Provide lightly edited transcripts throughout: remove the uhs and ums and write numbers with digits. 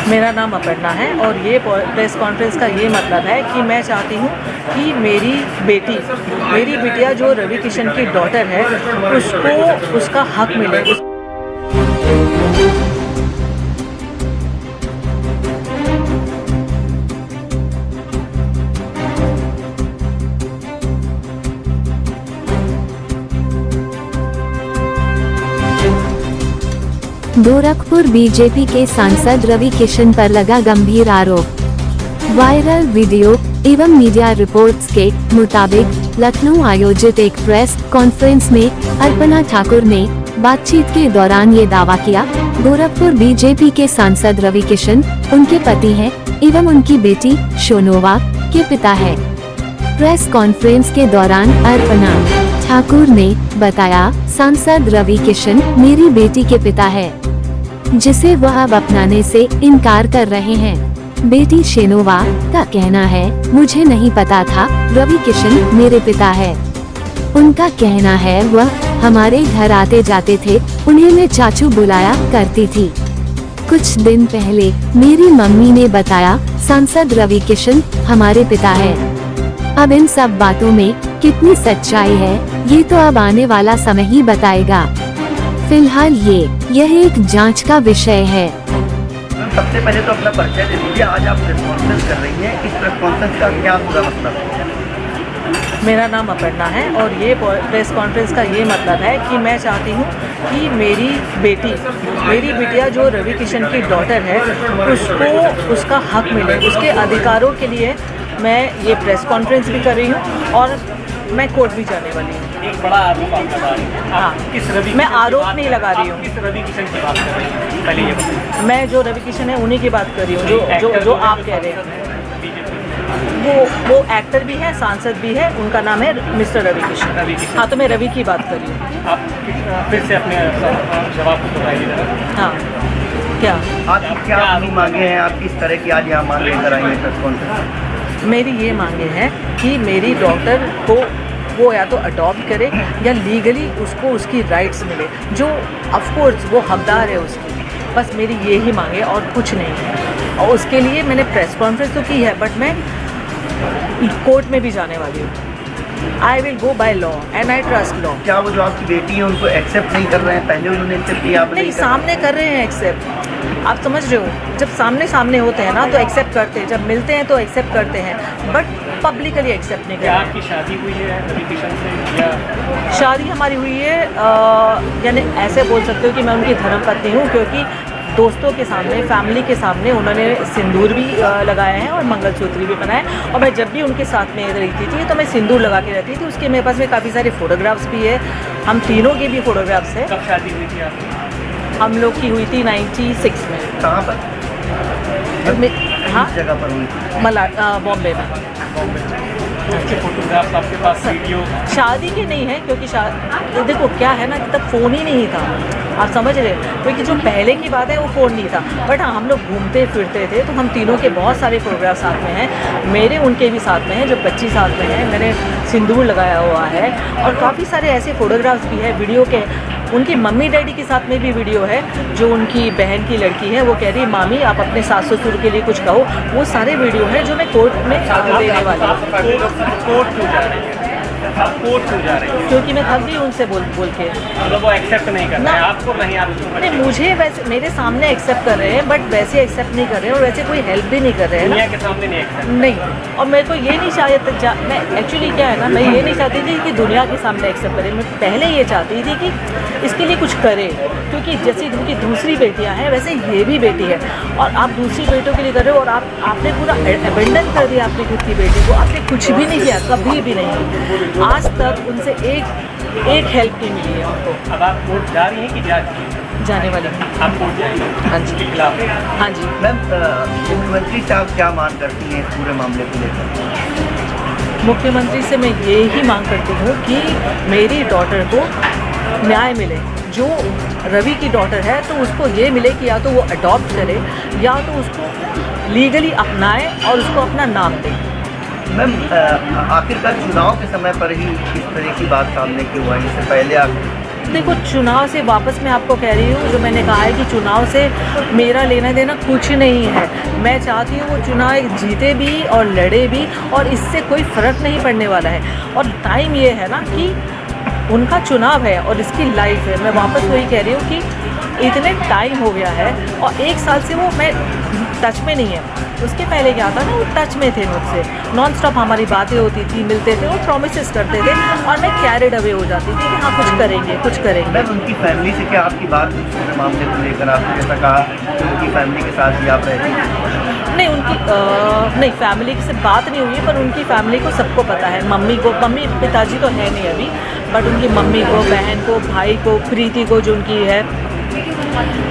मेरा नाम अपर्णा है और ये प्रेस कॉन्फ्रेंस का ये मतलब है कि मैं चाहती हूँ कि मेरी बिटिया जो रवि किशन की डॉटर है उसको उसका हक मिले। गोरखपुर बीजेपी के सांसद रवि किशन पर लगा गंभीर आरोप। वायरल वीडियो एवं मीडिया रिपोर्ट्स के मुताबिक लखनऊ आयोजित एक प्रेस कॉन्फ्रेंस में अपर्णा ठाकुर ने बातचीत के दौरान ये दावा किया। गोरखपुर बीजेपी के सांसद रवि किशन उनके पति हैं एवं उनकी बेटी शोनोवा के पिता है। प्रेस कॉन्फ्रेंस के दौरान अपर्णा ठाकुर ने बताया, सांसद रवि किशन मेरी बेटी के पिता है, जिसे वह अब अपनाने से इनकार कर रहे हैं। बेटी शेनोवा का कहना है, मुझे नहीं पता था रवि किशन मेरे पिता है। उनका कहना है वह हमारे घर आते जाते थे, उन्हें मैं चाचू बुलाया करती थी। कुछ दिन पहले मेरी मम्मी ने बताया सांसद रवि किशन हमारे पिता है। अब इन सब बातों में कितनी सच्चाई है ये तो अब आने वाला समय ही बताएगा। फिलहाल यह एक जांच का विषय है। सबसे पहले तो अपना परिचय दे दीजिए। आज आप प्रेस कॉन्फ्रेंस कर रही हैं, इस प्रेस कॉन्फ्रेंस का क्या पूरा मतलब है? मेरा नाम अपर्णा है और ये प्रेस कॉन्फ्रेंस का ये मतलब है कि मैं चाहती हूँ कि मेरी बिटिया जो रवि किशन की डॉटर है उसको उसका हक मिले, उसके अधिकारों के लिए मैं ये प्रेस कॉन्फ्रेंस भी कर रही हूँ और मैं कोर्ट भी जाने वाली हूँ। एक बड़ा आरोप आप लगा रही हैं। हाँ, किस रवि मैं आरोप नहीं लगा रही हूँ। किस रवि किशन की बात कर रही हैं? पहले ये बताइए। मैं जो रवि किशन है उन्हीं की बात कर रही हूँ जो आप कह रहे हैं। वो एक्टर भी है, सांसद भी है, उनका नाम है मिस्टर रवि किशन। हाँ, तो मैं रवि की बात कर रही हूँ। आप फिर से अपने जवाब को बताइए। हाँ, क्या आपकी क्या अपनी मांगे हैं? आप किस तरह की आज यहाँ मांग लेकर आई हैं प्रेस कॉन्फ्रेंस? मेरी ये मांगे हैं कि मेरी डॉटर को वो या तो अडॉप्ट करे या लीगली उसको उसकी राइट्स मिले, जो ऑफ कोर्स वो हकदार है उसकी। बस मेरी ये ही मांगे और कुछ नहीं है। और उसके लिए मैंने प्रेस कॉन्फ्रेंस तो की है, बट मैं कोर्ट में भी जाने वाली हूँ। I will go by law and I trust law. क्या वो जो आपकी बेटी है उनको एक्सेप्ट नहीं कर रहे हैं? पहले उन्होंने एक्सेप्ट किया, आप नहीं, सामने कर रहे हैं एक्सेप्ट। आप समझ रहे हो, जब सामने होते हैं ना तो एक्सेप्ट करते हैं, जब मिलते हैं तो एक्सेप्ट करते हैं, बट पब्लिकली एक्सेप्ट नहीं करते। आपकी शादी हुई है रवि किशन से या? शादी हमारी हुई है, यानी ऐसे बोल सकते हो कि मैं उनकी धर्मपत्नी हूँ, क्योंकि दोस्तों के सामने, फैमिली के सामने उन्होंने सिंदूर भी लगाया है और मंगलसूत्र भी बनाया। और मैं जब भी उनके साथ में रहती थी तो मैं सिंदूर लगा के रहती थी। उसके मेरे पास में काफ़ी सारे फोटोग्राफ्स भी है, हम तीनों के भी फोटोग्राफ्स है। कब शादी हुई थी आपकी? हम लोग की हुई थी 96 में। कहाँ पर? हाँ, जगह पर हुई थी? बॉम्बे में। अच्छे फोटोग्राफ्स आपके पास, वीडियो? शादी के नहीं है, क्योंकि देखो क्या है ना कि तब फ़ोन ही नहीं था, आप समझ रहे हो, क्योंकि जो पहले की बात है वो फ़ोन नहीं था। बट हाँ, हम लोग घूमते फिरते थे तो हम तीनों के बहुत सारे फोटोग्राफ साथ में हैं। मेरे उनके भी साथ में हैं, जब बच्ची साथ में है, मैंने सिंदूर लगाया हुआ है। और काफ़ी सारे ऐसे फ़ोटोग्राफ्स भी हैं वीडियो के। उनकी मम्मी डैडी के साथ में भी वीडियो है, जो उनकी बहन की लड़की है, वो कह रही मामी आप अपने सास ससुर के लिए कुछ कहो। वो सारे वीडियो हैं जो मैं कोर्ट में देने वाली हूँ। कोर्ट क्यों जा रही है? आप कोर्ट क्यों जा रही है? क्योंकि मैं थक गई उनसे बोल के। मतलब वो एक्सेप्ट नहीं कर रहे हैं आपको? नहीं, आपको नहीं, मुझे वैसे मेरे सामने एक्सेप्ट कर रहे हैं, बट वैसे एक्सेप्ट नहीं कर रहे हैं और वैसे कोई हेल्प भी नहीं कर रहे हैं दुनिया के सामने नहीं एक्सेप्ट नहीं। और मेरे को ये नहीं चाहिए, मैं एक्चुअली क्या है ना, मैं ये नहीं चाहती थी कि दुनिया के सामने एक्सेप्ट करें। मैं पहले ये चाहती थी कि इसके लिए कुछ करे, क्योंकि जैसे उनकी दूसरी बेटियां हैं वैसे ये भी बेटी है, और आप दूसरी बेटियों के लिए कर रहे हो और आपने पूरा अबेंडन कर दिया अपनी खुद की बेटी को। आपने कुछ भी नहीं किया, कभी भी नहीं। आज तक उनसे एक हेल्प नहीं मिली है उनको। अब आप कोर्ट जा रही हैं कि जा चुकी हैं? जाने वाली हूँ। आप कोर्ट जाएंगे? हाँ जी। के खिलाफ? हाँ जी। मैम, मुख्यमंत्री साहब क्या मांग करती हैं इस पूरे मामले को लेकर? मुख्यमंत्री से मैं ये ही मांग करती हूँ कि मेरी डॉटर को न्याय मिले। जो रवि की डॉटर है तो उसको ये मिले कि या तो वो अडॉप्ट करे या तो उसको लीगली अपनाए और उसको अपना नाम दे। मैम, आखिरकार चुनाव के समय पर ही इस तरह की बात सामने क्यों आई? इससे पहले आप देखो, चुनाव से वापस मैं आपको कह रही हूँ, जो मैंने कहा है कि चुनाव से मेरा लेना देना कुछ नहीं है। मैं चाहती हूँ वो चुनाव जीते भी और लड़े भी, और इससे कोई फ़र्क नहीं पड़ने वाला है। और टाइम ये है ना कि उनका चुनाव है और इसकी लाइफ है। मैं वापस वही कह रही हूँ कि इतने टाइम हो गया है और 1 साल से वो मैं टच में नहीं है। उसके पहले क्या था ना, वो टच में थे मुझसे, नॉन स्टॉप हमारी बातें होती थी, मिलते थे, वो प्रॉमिसेस करते थे और मैं कैरिड अवे हो जाती थी कि हाँ कुछ करेंगे कुछ करेंगे। मैम, उनकी फैमिली से क्या आपकी बात हुई पूरे मामले को लेकर? आपने जैसा कहा कि उनकी फैमिली के साथ भी आप रहती हैं। नहीं, नहीं फैमिली से बात नहीं हुई, पर उनकी फैमिली को सबको पता है। मम्मी पिताजी तो है नहीं अभी, बट उनकी मम्मी को, बहन को, भाई को, प्रीति को जो उनकी है,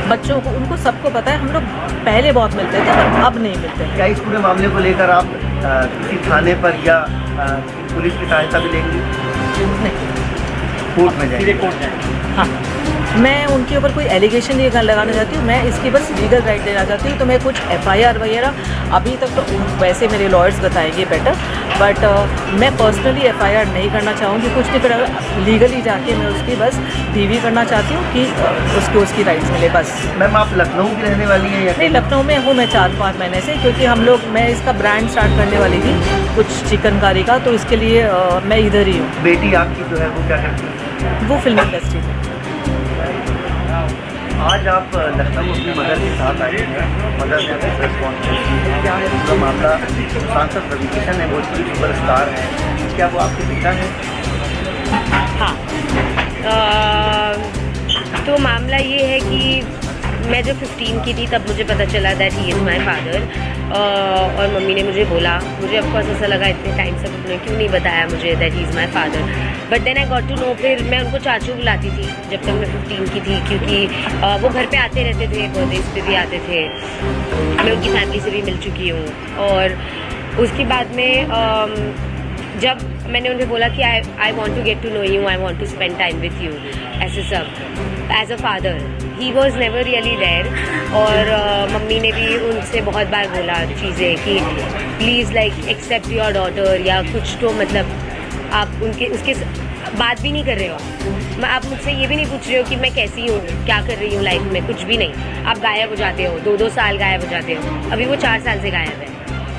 बच्चों को, उनको सबको पता है। हम लोग पहले बहुत मिलते थे पर अब नहीं मिलते हैं। क्या इस पूरे मामले को लेकर आप किसी थाने पर या पुलिस की सहायता भी लेंगी? नहीं, कोर्ट में जाएंगे? सीधे कोर्ट जाएंगे। हाँ, मैं उनके ऊपर कोई एलिगेशन ये लगाना चाहती हूँ, मैं इसकी बस लीगल राइट देना चाहती हूँ। तो मैं कुछ FIR वगैरह अभी तक तो वैसे मेरे लॉयर्स बताएंगे बेटर, बट मैं पर्सनली FIR नहीं करना चाहूँगी कुछ नहीं, पर लीगली जाके मैं उसकी बस DV करना चाहती हूँ कि उसकी राइट्स मिले बस। मैम, आप लखनऊ की रहने वाली हैं या? नहीं, लखनऊ में हूँ मैं 4-5 महीने से, क्योंकि मैं इसका ब्रांड स्टार्ट करने वाली थी कुछ चिकनकारी का, तो इसके लिए मैं इधर ही हूँ। बेटी आपकी जो है वो क्या करती है? वो फिल्म इंडस्ट्री में। आज आप लखनऊ अपनी मदर के साथ आए हैं, मदर ने आपको रिस्पॉन्स क्या है पूरा मामला? सांसद रवि किशन है, भोजपुरी सुपरस्टार हैं, क्या वो आपके पिता हैं? हाँ, तो मामला ये है कि मैं जब 15 की थी तब मुझे पता चला that he is my father, और मम्मी ने मुझे बोला, मुझे ऑफकोर्स ऐसा लगा इतने टाइम से उन्होंने क्यों नहीं बताया मुझे that he is my father, but then I got to know. फिर मैं उनको चाचू बुलाती थी जब तक मैं 15 की थी, क्योंकि वो घर पे आते रहते थे, बर्थडेज पे भी आते थे। मैं उनकी फैमिली से भी मिल चुकी हूँ। और उसके बाद में जब मैंने उन्हें बोला कि I want to get to know you, I want to spend time with you, ऐसे सब as a father, he was never really there. और मम्मी ने भी उनसे बहुत बार बोला चीज़ें कि please like accept your daughter, या कुछ तो मतलब आप उसके बात भी नहीं कर रहे हो। आप मुझसे ये भी नहीं पूछ रहे हो कि मैं कैसी हूँ, क्या कर रही हूँ लाइफ में, कुछ भी नहीं। आप गायब हो जाते हो, 2-2 साल गायब हो जाते हो। अभी वो 4 साल से गायब है,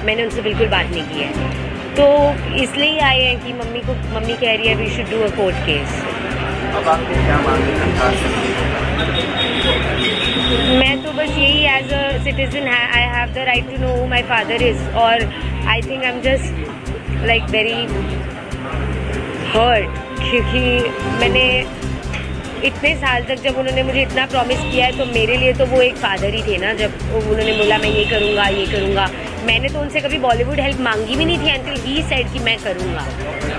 मैंने उनसे बिल्कुल बात नहीं की है। तो इसलिए आए हैं कि मम्मी कह रही है we should do a court case. अब आपके क्या मांगे सरकार से? मैं तो बस यही as a citizen I have the right to know who my father is, और I think I am just like very hurt, क्योंकि मैंने इतने साल तक, जब उन्होंने मुझे इतना प्रॉमिस किया है, तो मेरे लिए तो वो एक फादर ही थे ना। जब उन्होंने बोला मैं ये करूँगा, मैंने तो उनसे कभी बॉलीवुड हेल्प मांगी भी नहीं थी अंटिल ही सेड कि मैं करूँगा,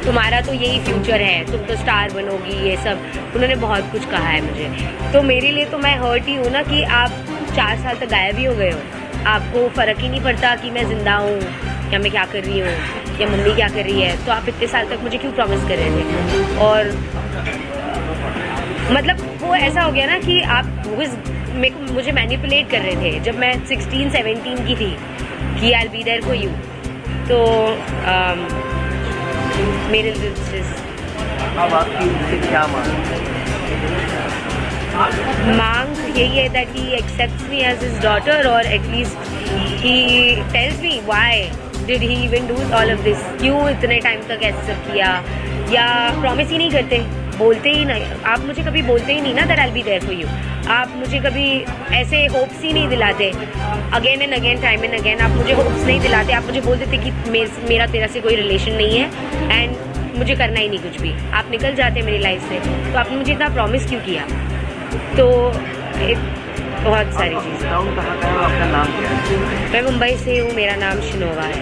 तुम्हारा तो यही फ्यूचर है, तुम तो स्टार बनोगी, ये सब उन्होंने बहुत कुछ कहा है मुझे। तो मेरे लिए तो मैं हर्ट ही हूँ ना कि आप 4 साल तक गायब ही हो गए हो, आपको फ़र्क ही नहीं पड़ता कि मैं ज़िंदा हूँ या मैं क्या कर रही हूँ या मम्मी क्या कर रही है। तो आप इतने साल तक मुझे क्यों प्रॉमिस कर रहे थे? और मतलब वो ऐसा हो गया ना कि आप मुझे मैनिपुलेट कर रहे थे जब मैं 16-17 की थी कि I will be there for you. तो मेरे दिल से अब आपकी उनसे क्या मांग यही है that he accepts me as his daughter, और at least he tells me why did he even do all of this, क्यों इतने टाइम तक ऐसे सब किया, या प्रॉमिस ही नहीं करते, बोलते ही नहीं। आप मुझे कभी बोलते ही नहीं ना that I will be there for you, आप मुझे कभी ऐसे होप्स ही नहीं दिलाते, again and again, time and again आप मुझे होप्स नहीं दिलाते। आप मुझे बोल देते कि मेरा तेरा से कोई रिलेशन नहीं है एंड मुझे करना ही नहीं कुछ भी, आप निकल जाते मेरी लाइफ से। तो आपने मुझे इतना प्रॉमिस क्यों किया? तो बहुत सारी चीज़ें। कहाँ का है, आपका नाम क्या है? मैं मुंबई से हूँ, मेरा नाम शिनोवा है।